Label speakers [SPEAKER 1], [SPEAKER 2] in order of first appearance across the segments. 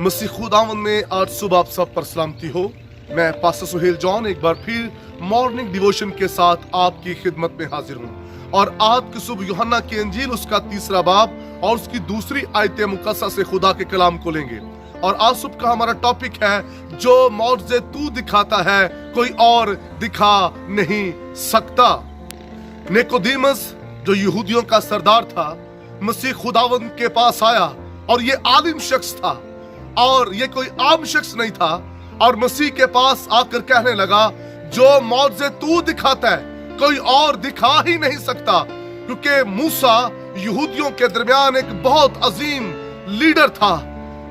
[SPEAKER 1] मसीह खुदावंद में आज सुबह आप सब पर सलामती हो। मैं पास्टर सुहेल जॉन एक बार फिर मॉर्निंग डिवोशन के साथ आपकी खिदमत में हाजिर हूँ और आज की सुबह यूहन्ना की इंजील उसका 3 बाब और उसकी दूसरी आयत मुकद्दसा से खुदा के कलाम को लेंगे। और आज सुबह का हमारा टॉपिक है, जो मौजज़े तू दिखाता है कोई और दिखा नहीं सकता। निकोदेमस जो यहूदियों का सरदार था, मसीह खुदावंद के पास आया और ये आलिम शख्स था और ये कोई आम शख्स नहीं था। और मसीह के पास आकर कहने लगा, जो मौजज़े तू दिखाता है कोई और दिखा ही नहीं सकता। क्योंकि मूसा यहूदियों के दरमियान एक बहुत अजीम लीडर था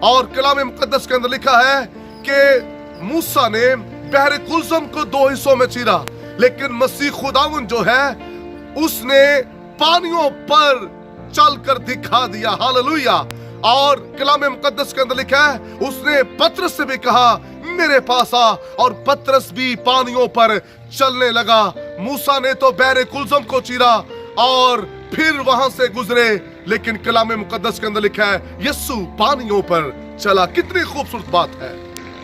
[SPEAKER 1] और कलाम मुकद्दस के अंदर लिखा है कि मूसा ने बहर कुलज़म को 2 हिस्सों में चीरा, लेकिन मसीह खुदावंद जो है उसने पानियों पर चलकर दिखा दिया। हालेलुया। और कलाम मुकद्दस के अंदर लिखा है, उसने पतरस से भी कहा मेरे पास आ, और पतरस भी पानियों पर चलने लगा। मूसा ने तो बहर कुलज़म को चीरा और फिर वहां से गुजरे, लेकिन कलाम मुकद्दस के अंदर लिखा है यीशु पानियों पर चला। कितनी खूबसूरत बात है।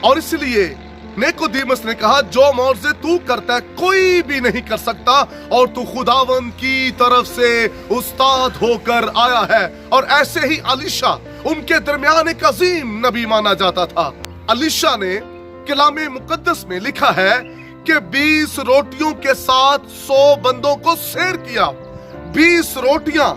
[SPEAKER 1] और इसलिए निकोदेमस ने कहा, जो मौजज़े तू करता है कोई भी नहीं कर सकता और तू खुदावंद की तरफ से उस्ताद होकर आया है। और ऐसे ही अलीशा उनके दरमियान एक अजीम नबी माना जाता था। अलीशा ने कलाम मुकद्दस में लिखा है कि 20 रोटियों के साथ 100 बंदों को सैर किया। 20 रोटियां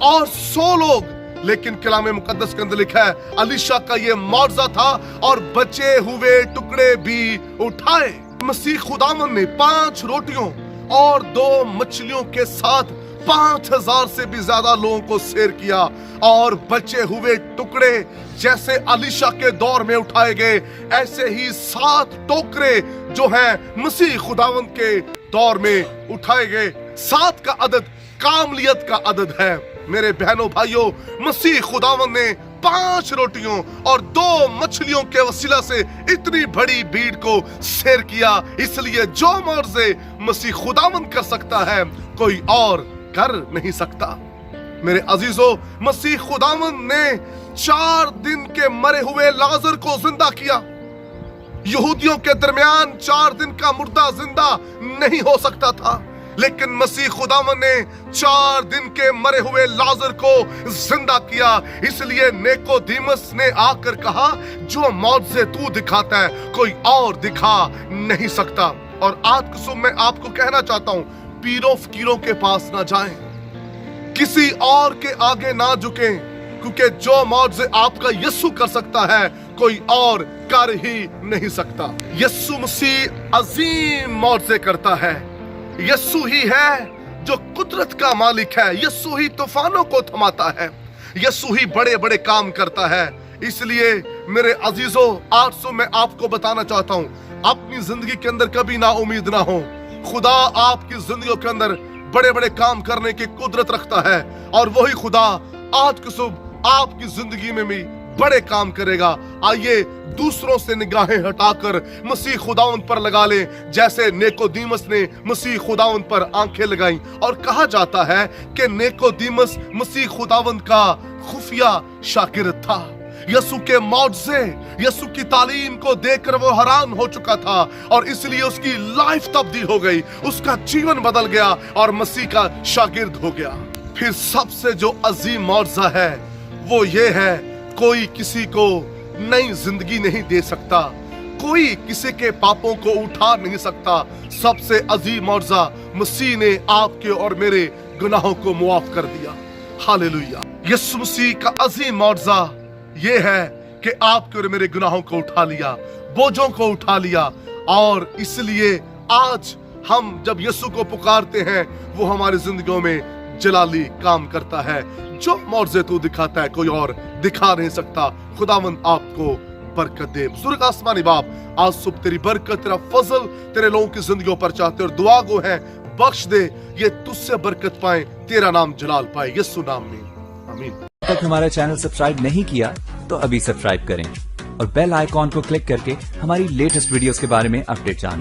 [SPEAKER 1] और 100 लोग। लेकिन कलाम मुकद्दस के अंदर लिखा है अलीशा का ये मौजज़ा था और बचे हुए टुकड़े भी उठाए। मसीह खुदावंद ने 5 रोटियों और 2 मछलियों के साथ 5000 से भी ज्यादा लोगों को सैर किया। और बचे हुए टुकड़े जैसे अलीशा के दौर में उठाए गए, ऐसे ही 7 टोकरे जो हैं मसीह खुदावंद के दौर में उठाए गए। 7 का अदद कामलियत का अदद है। मेरे बहनों भाइयों, मसीह खुदावंद ने 5 रोटियों और 2 मछलियों के वसीला से इतनी बड़ी भीड़ को सैर किया। इसलिए जो मौजज़े मसीह खुदावंद कर सकता है कोई और कर नहीं सकता। मेरे अजीजों, मसीह खुदावंद ने 4 दिन के मरे हुए लाजर को जिंदा किया। यहूदियों के दरमियान 4 दिन का मुर्दा जिंदा नहीं हो सकता था, लेकिन मसीह खुदावंद ने 4 दिन के मरे हुए लाजर को जिंदा किया। इसलिए निकोदेमस ने आकर कहा, जो मौजज़े तू दिखाता है कोई और दिखा नहीं सकता। और आज की सुबह मैं आपको कहना चाहता हूं, पीरों फकीरों के पास ना जाएं, किसी और के आगे ना झुकें, क्योंकि जो मौजज़े आपका यीशु कर सकता है कोई और कर ही नहीं सकता। यीशु मसीह अजीम मौजज़े करता है। यीशु ही है जो कुदरत का मालिक है। यीशु ही तूफानों को थमाता है। यीशु ही बड़े बड़े काम करता है। इसलिए मेरे अजीजों, आज से मैं आपको बताना चाहता हूं, अपनी जिंदगी के अंदर कभी ना उम्मीद ना हो। खुदा आपकी जिंदगी के अंदर बड़े बड़े काम करने की कुदरत रखता है और वही खुदा आज की सुबह आपकी जिंदगी में भी बड़े काम करेगा। आइए दूसरों से निगाहें हटाकर मसीह खुदावंद पर लगा लें, जैसे निकोदेमस ने मसीह खुदावंद पर आंखें लगाईं। और कहा जाता है कि निकोदेमस मसीह खुदावंद का खुफिया शागिर्द था। यीशु के मौजज़े, यीशु की तालीम को देखकर वो हैरान हो चुका था और इसलिए उसकी लाइफ तब्दील हो गई, उसका जीवन बदल गया और मसीह का शागिर्द हो गया। फिर सबसे जो अजीम मौजज़ा है वो ये है, कोई किसी को नई जिंदगी नहीं दे सकता, कोई किसी के पापों को उठा नहीं सकता। सबसे अजीम मौजज़ा, मसीह ने आपके और मेरे गुनाहों को मुआफ कर दिया। हालेलुया। यीशु मसीह का अजीम मौजज़ा ये है कि आपके और मेरे गुनाहों को उठा लिया, बोझों को उठा लिया। और इसलिए आज हम जब यीशु को पुकारते हैं, वो हमारी जिंदगियों में जलाली काम करता है। जो मौजज़े तू दिखाता है कोई और दिखा नहीं सकता। खुदावंद आपको बरकत दे। बुजुर्ग आसमानी बाप, आज सुबह तेरी बरकत, तेरा फजल तेरे लोगों की जिंदगियों पर चाहते और दुआ गो है, बख्श दे, ये तुझसे बरकत पाए, तेरा नाम जलाल पाए, यीशु नाम में, आमीन।
[SPEAKER 2] तक हमारा चैनल सब्सक्राइब नहीं किया तो अभी सब्सक्राइब करें और बेल आइकॉन को क्लिक करके हमारी लेटेस्ट वीडियोस के बारे में अपडेट जानें।